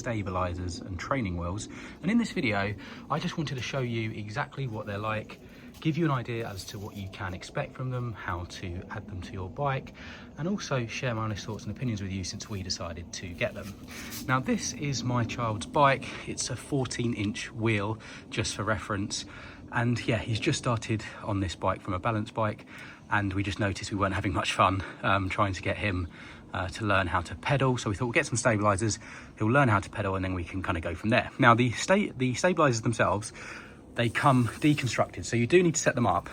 stabilizers and training wheels. And in this video, I just wanted to show you exactly what they're like, give you an idea as to what you can expect from them, how to add them to your bike, and also share my honest thoughts and opinions with you since we decided to get them. Now, this is my child's bike. It's a 14-inch wheel, just for reference. And yeah, he's just started on this bike from a balance bike, and we just noticed we weren't having much fun trying to get him to learn how to pedal. So we thought we'll get some stabilizers, he'll learn how to pedal, and then we can kind of go from there. Now, the stabilizers themselves, they come deconstructed, so you do need to set them up,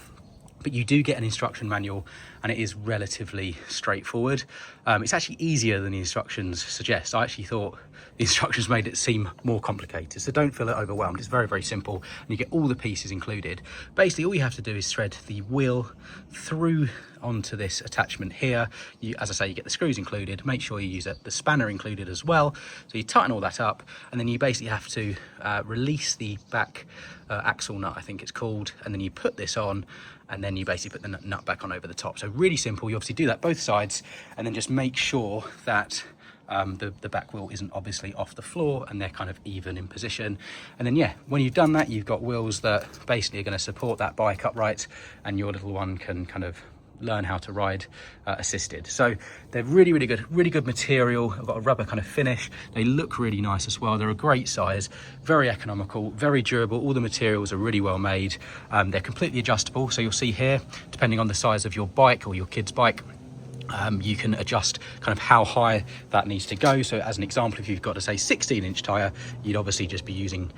but you do get an instruction manual, and it is relatively straightforward. It's actually easier than the instructions suggest. I actually thought the instructions made it seem more complicated, so don't feel overwhelmed. It's very, very simple, and you get all the pieces included. Basically, all you have to do is thread the wheel through onto this attachment here. As I say, you get the screws included. Make sure you use the spanner included as well. So you tighten all that up, and then you basically have to release the back axle nut, I think it's called, and then you put this on, and then you basically put the nut back on over the top. So really simple. You obviously do that both sides, and then just make sure that the back wheel isn't obviously off the floor and they're kind of even in position. And then yeah, when you've done that, you've got wheels that basically are going to support that bike upright, and your little one can kind of learn how to ride assisted. So they're really, really good material. I've got a rubber kind of finish. They look really nice as well. They're a great size, very economical, very durable. All the materials are really well made. They're completely adjustable. So you'll see here, depending on the size of your bike or your kid's bike, you can adjust kind of how high that needs to go. So as an example, if you've got a say 16-inch tire, you'd obviously just be using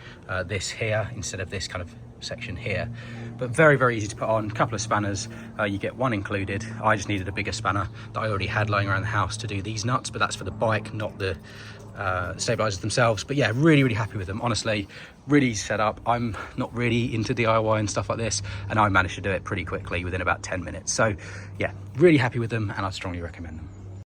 this here instead of this kind of section here. But very, very easy to put on. A couple of spanners, you get one included. I just needed a bigger spanner that I already had lying around the house to do these nuts, but that's for the bike, not the stabilizers themselves. But yeah, really, really happy with them. Honestly, really easy set up. I'm not really into DIY and stuff like this, and I managed to do it pretty quickly within about 10 minutes. So yeah, really happy with them, and I strongly recommend them.